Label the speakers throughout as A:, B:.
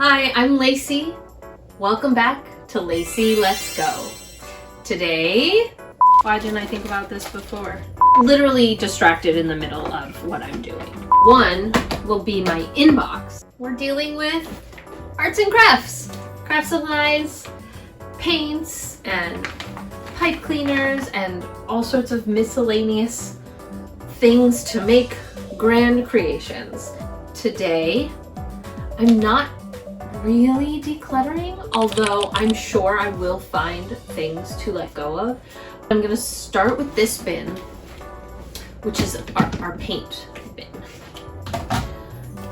A: Hi, I'm Lacie. Welcome back to Lacie Let's Go. Today, why didn't I think about this before? Literally distracted in the middle of what I'm doing. One will be my inbox. We're dealing with arts and crafts, craft supplies, paints, and pipe cleaners, and all sorts of miscellaneous things to make grand creations. Today, I'm not really decluttering, although I'm sure I will find things to let go of. I'm gonna start with this bin, which is our paint bin.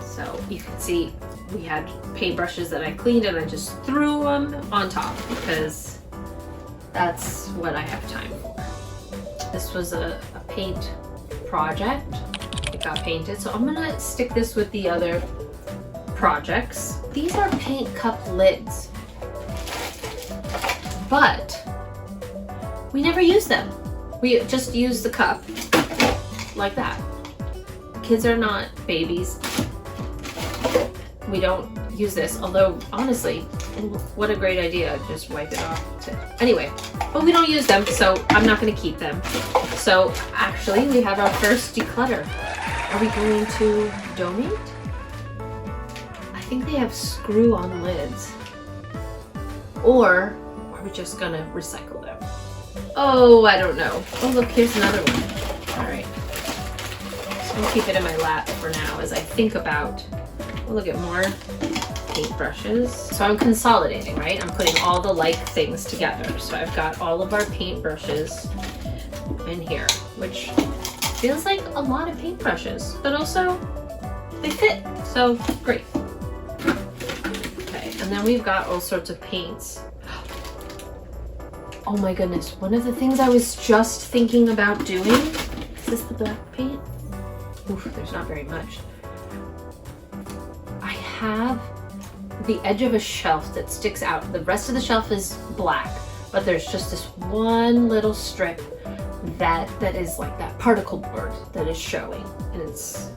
A: So you can see we had paintbrushes that I cleaned and I just threw them on top because that's what I have time for. This was a paint project. It got painted, so I'm gonna stick this with the other projects. These are paint cup lids, but we never use them. We just use the cup like that. Kids are not babies. We don't use this, although honestly, what a great idea, just wipe it off. Anyway, but we don't use them, so I'm not going to keep them. So actually, we have our first declutter. Are we going to donate? I think they have screw-on lids. Or are we just gonna recycle them? Oh, I don't know. Oh, look, here's another one. All right. So I'll keep it in my lap for now as I think about, we'll look at more paintbrushes. So I'm consolidating, right? I'm putting all the like things together. So I've got all of our paintbrushes in here, which feels like a lot of paintbrushes, but also they fit, so great. Okay, and then we've got all sorts of paints. Oh my goodness, one of the things I was just thinking about doing, is this the black paint? Oof, there's not very much. I have the edge of a shelf that sticks out. The rest of the shelf is black, but there's just this one little strip that is like that particle board that is showing, and it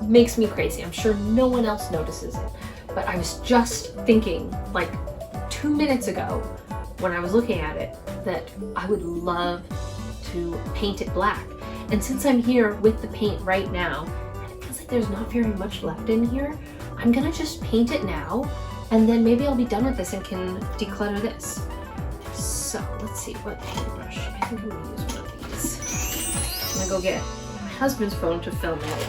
A: makes me crazy. I'm sure no one else notices it, but I was just thinking like 2 minutes ago when I was looking at it that I would love to paint it black. And since I'm here with the paint right now, and it feels like there's not very much left in here, I'm gonna just paint it now, and then maybe I'll be done with this and can declutter this. So let's see, what paintbrush? I think I'm gonna use one of these. I'm gonna go get my husband's phone to film it.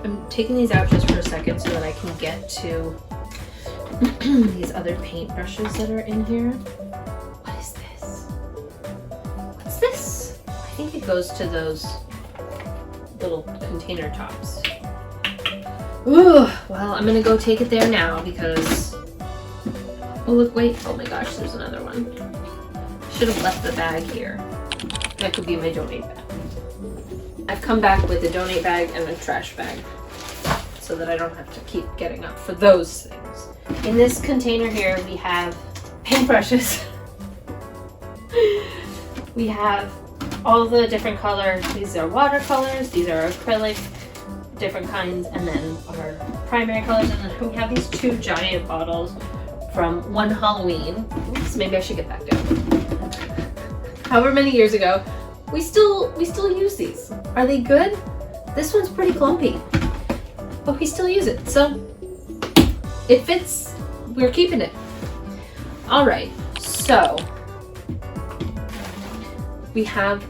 A: I'm taking these out just for a second so that I can get to these other paintbrushes that are in here. What is this? What's this? I think it goes to those little container tops. Ooh, well, I'm gonna go take it there now because, oh look, wait, oh my gosh, there's another one. Should have left the bag here. That could be my donate bag. I've come back with a donate bag and a trash bag so that I don't have to keep getting up for those things. In this container here, we have paintbrushes. We have all the different colors. These are watercolors, these are acrylic, different kinds, and then our primary colors. And then we have these two giant bottles from one Halloween. Oops, maybe I should get back down. However many years ago, we still use these. Are they good? This one's pretty clumpy, but we still use it. So it fits, we're keeping it. All right, so we have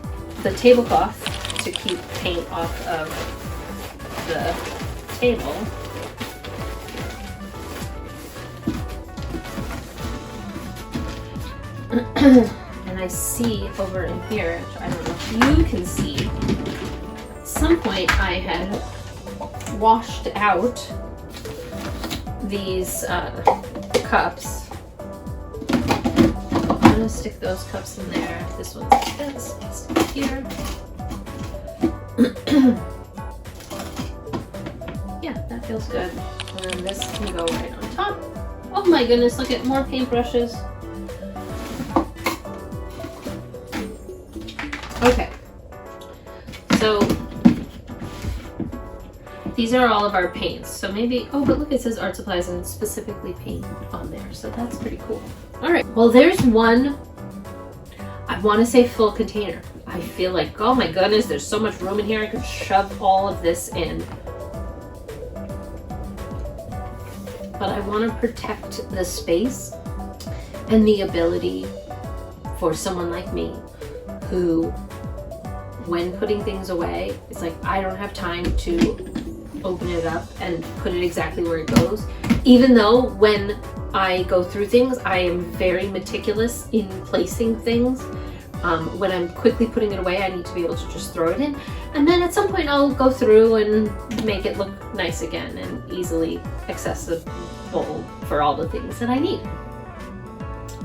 A: the tablecloth to keep paint off of the table. And I see over in here, which I don't know if you can see, at some point I had washed out these cups. I'm gonna stick those cups in there. This one fits, stick it here. Yeah, that feels good. And then this can go right on top. Oh my goodness, look at more paintbrushes. Okay, so These are all of our paints. So maybe, oh, but look, it says art supplies and specifically paint on there. So that's pretty cool. All right, well, there's one, I want to say full container. I feel like, oh my goodness, there's so much room in here. I could shove all of this in. But I want to protect the space and the ability for someone like me who, when putting things away, it's like I don't have time to open it up and put it exactly where it goes. Even though when I go through things, I am very meticulous in placing things. When I'm quickly putting it away, I need to be able to just throw it in. And then at some point I'll go through and make it look nice again and easily accessible for all the things that I need.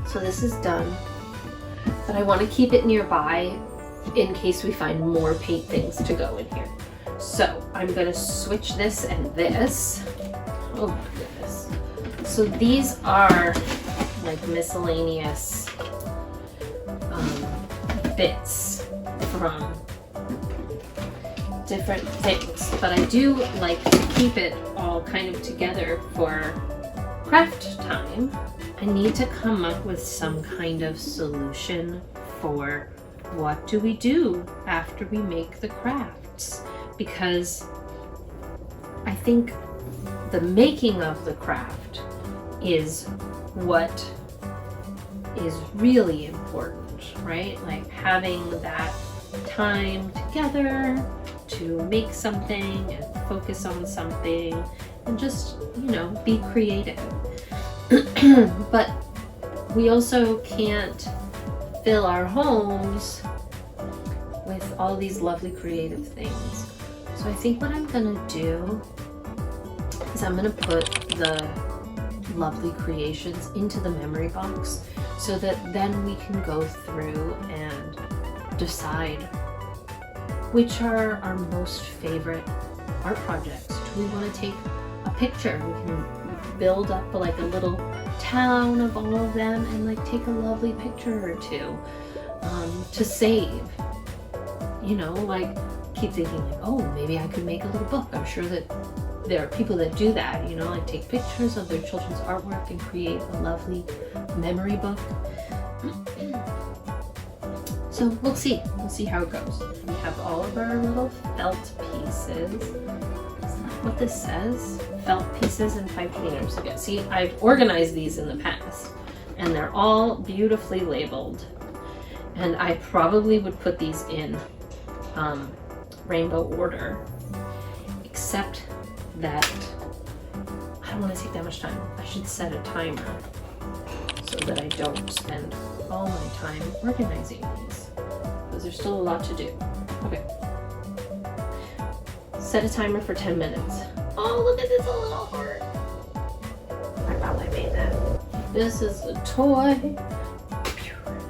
A: So this is done, but I want to keep it nearby in case we find more paint things to go in here. So I'm gonna switch this and this. Oh my goodness. So these are like miscellaneous bits from different things, but I do like to keep it all kind of together for craft time. I need to come up with some kind of solution for what do we do after we make the crafts, because I think the making of the craft is what is really important, right? Like having that time together to make something and focus on something and just, you know, be creative. But we also can't fill our homes with all these lovely creative things. So I think what I'm gonna do is I'm gonna put the lovely creations into the memory box so that then we can go through and decide which are our most favorite art projects. Do we want to take a picture? We can build up like a little town of all of them and like take a lovely picture or two to save. You know, like keep thinking like, oh, maybe I could make a little book. I'm sure that there are people that do that, you know, like take pictures of their children's artwork and create a lovely memory book. So we'll see how it goes. We have all of our little felt pieces. Is that what this says? Felt pieces and 5 cleaners. Okay, see, I've organized these in the past and they're all beautifully labeled. And I probably would put these in rainbow order, except that I don't want to take that much time. I should set a timer so that I don't spend all my time organizing these, because there's still a lot to do. Okay. Set a timer for 10 minutes. Oh, look at this little heart. I probably made that. This is a toy.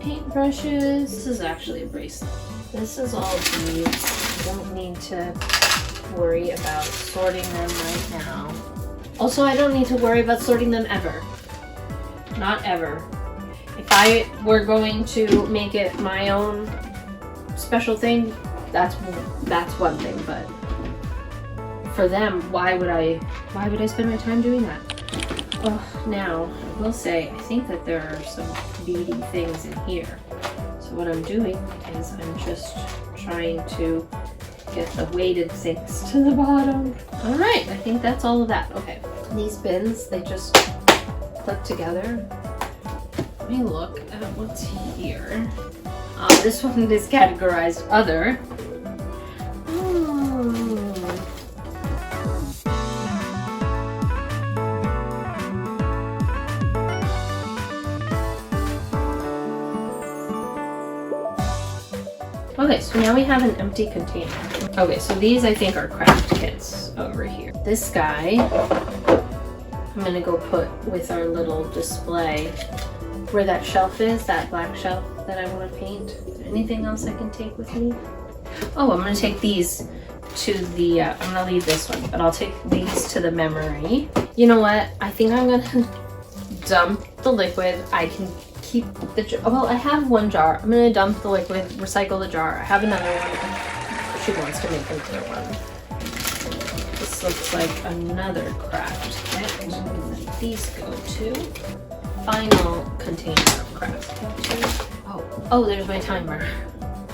A: Paintbrushes. This is actually a bracelet. This is all beads. I don't need to worry about sorting them right now. Also, I don't need to worry about sorting them ever. Not ever. If I were going to make it my own special thing, that's one thing, but for them, why would I spend my time doing that? Oh, now, I will say, I think that there are some beady things in here. So what I'm doing is I'm just trying to get the weighted things to the bottom. All right, I think that's all of that. Okay, these bins, they just clip together. Let me look at what's here. This one is categorized other. Okay, so now we have an empty container. Okay, so these I think are craft kits over here. This guy, I'm gonna go put with our little display where that shelf is, that black shelf that I want to paint. Anything else I can take with me? Oh, I'm gonna take these to the, I'm gonna leave this one, but I'll take these to the memory. You know what? I think I'm gonna dump the liquid. I can keep the jar. Well, I have one jar. I'm gonna dump the liquid, recycle the jar. I have another one. She wants to make another one. This this looks like another craft kit. And then these go to final container of craft kit. Oh, there's my timer.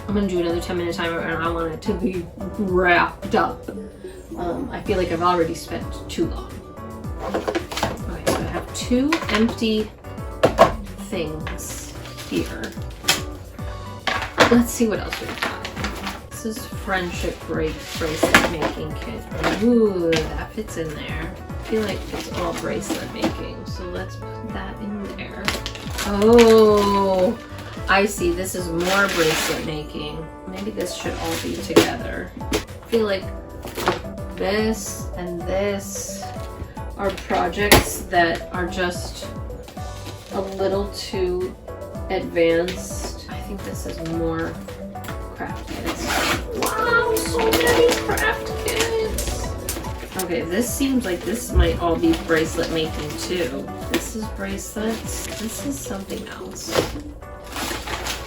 A: I'm gonna do another 10-minute timer and I want it to be wrapped up. I feel like I've already spent too long. Okay, so I have 2 empty things here. Let's see what else we've got. This is friendship bracelet making kit. Ooh, that fits in there. I feel like it's all bracelet making, so let's put that in there. Oh, I see. This is more bracelet making. Maybe this should all be together. I feel like this and this are projects that are just a little too advanced. I think this is more craft kits. Wow, so many craft kits. Okay, this seems like this might all be bracelet making too. This is bracelets. This is something else.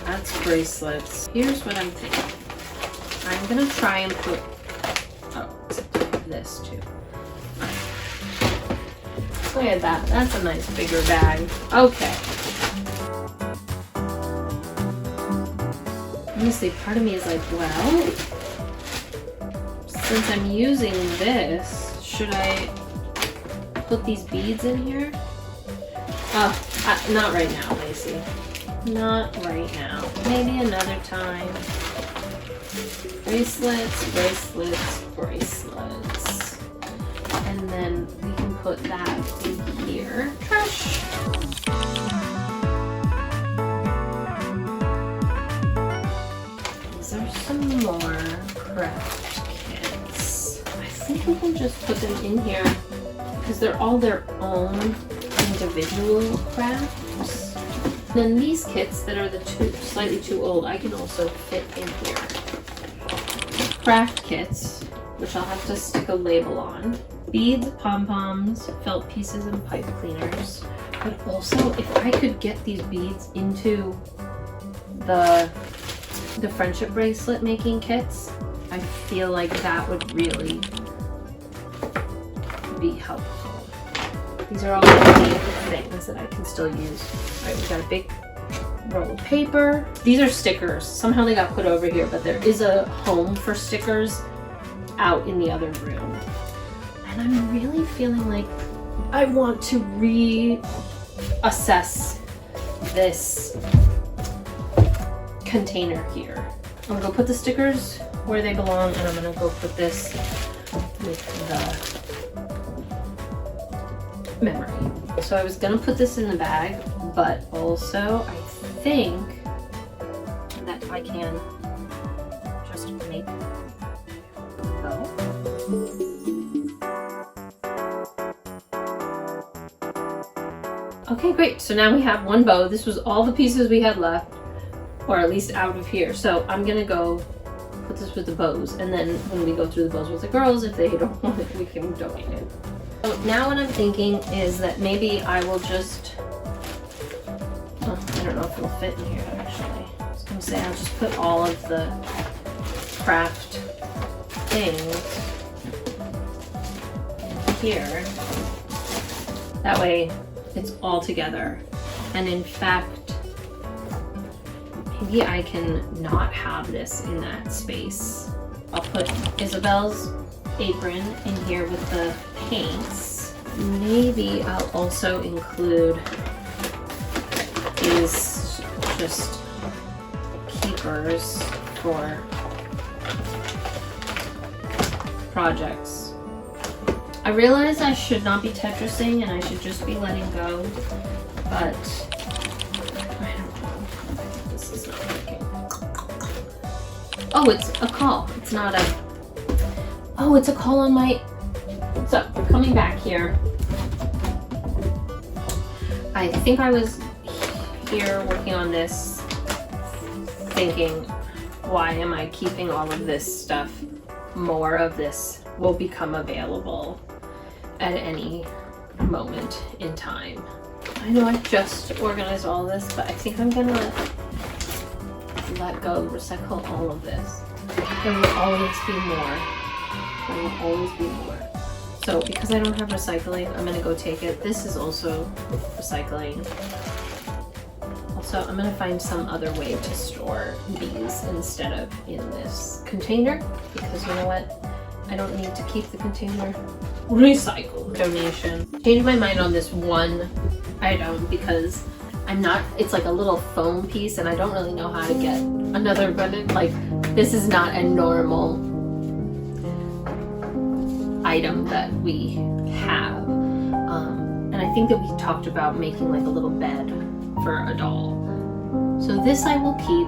A: That's bracelets. Here's what I'm thinking. I'm gonna try and put, this too. Look at that. That's a nice bigger bag. Okay. Honestly, part of me is like, well, since I'm using this, should I put these beads in here? Not right now, Lacie. Not right now. Maybe another time. Bracelets, bracelets, bracelets. And then we can put that in here. Trash. These are some more craft kits. I think we can just put them in here because they're all their own individual crafts. Then these kits that are the slightly too old, I can also fit in here. Craft kits, which I'll have to stick a label on. Beads, pom-poms, felt pieces, and pipe cleaners. But also, if I could get these beads into the friendship bracelet making kits, I feel like that would really be helpful. These are all the things that I can still use. All right, we got a big roll of paper. These are stickers. Somehow they got put over here, but there is a home for stickers out in the other room. And I'm really feeling like I want to reassess this container here. I'm gonna go put the stickers where they belong, and I'm gonna go put this with the memory. So I was gonna put this in the bag, but also I think that I can just make it go. Okay, great. So now we have one bow. This was all the pieces we had left, or at least out of here. So I'm gonna go put this with the bows, and then when we go through the bows with the girls, if they don't want it, we can donate it. So now what I'm thinking is that maybe I will just, I don't know if it'll fit in here actually. I was gonna say I'll just put all of the craft things in here. That way it's all together. And in fact, maybe I can not have this in that space. I'll put Isabel's apron in here with the paints. Maybe I'll also include these just keepers for projects. I realize I should not be Tetrising and I should just be letting go, but I don't know. This is not working. Oh, it's a call. It's not a... Oh, it's a call on my... So, we're coming back here. I think I was here working on this thinking, why am I keeping all of this stuff? More of this will become available at any moment in time. I know I just organized all this, but I think I'm gonna let go, recycle all of this. There will always be more. There will always be more. So because I don't have recycling, I'm gonna go take it. This is also recycling. Also, I'm gonna find some other way to store these instead of in this container, because you know what? I don't need to keep the container. Recycle donation. Changed my mind on this one item because it's like a little foam piece and I don't really know how to get another, but like this is not a normal item that we have. And I think that we talked about making like a little bed for a doll. So this I will keep.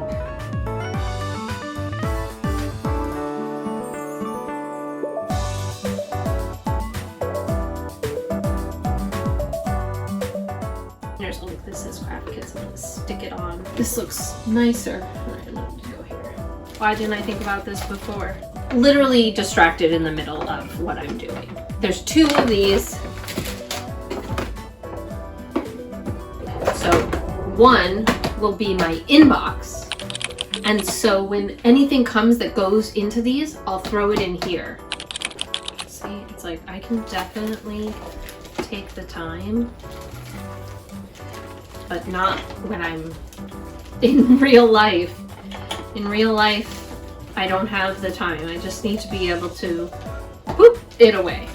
A: Oh, look, this is Craft Kits. I'm gonna stick it on. This looks nicer. Alright, I'm gonna go here. Why didn't I think about this before? Literally distracted in the middle of what I'm doing. There's 2 of these. So one will be my inbox. And so when anything comes that goes into these, I'll throw it in here. See, it's like I can definitely take the time, but not when I'm in real life. In real life, I don't have the time. I just need to be able to whoop it away.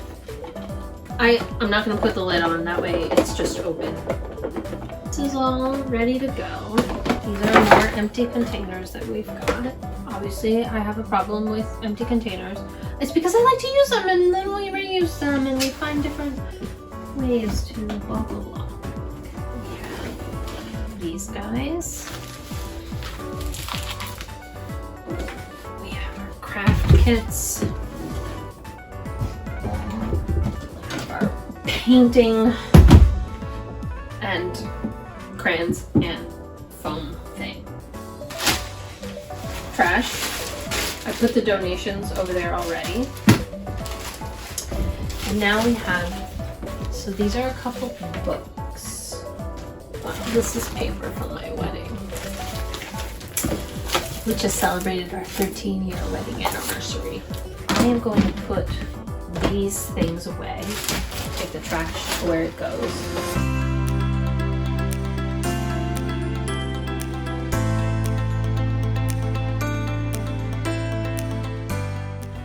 A: I'm not gonna put the lid on, that way it's just open. This is all ready to go. These are more empty containers that we've got. Obviously, I have a problem with empty containers. It's because I like to use them and then we reuse them and we find different ways to blah, blah, blah. We have these guys. We have our craft kits. We have our painting and crayons and foam thing. Trash. I put the donations over there already. And now we have, so these are a couple books. Wow, this is paper from my wedding. We just celebrated our 13-year wedding anniversary. I am going to put these things away. Take the trash where it goes.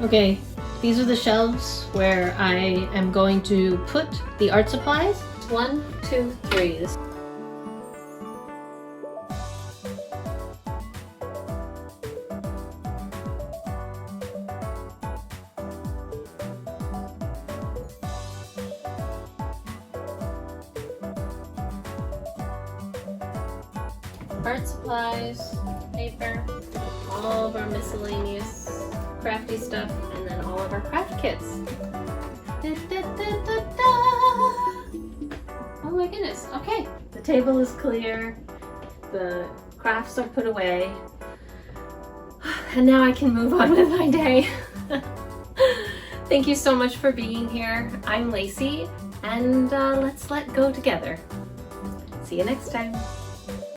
A: Okay, these are the shelves where I am going to put the art supplies. 1, 2, 3. Art supplies, paper, all of our miscellaneous crafty stuff, and then all of our craft kits. Da, da, da, da, da. Oh my goodness, okay. The table is clear, the crafts are put away, and now I can move on with my day. Thank you so much for being here. I'm Lacie, and let's let go together. See you next time.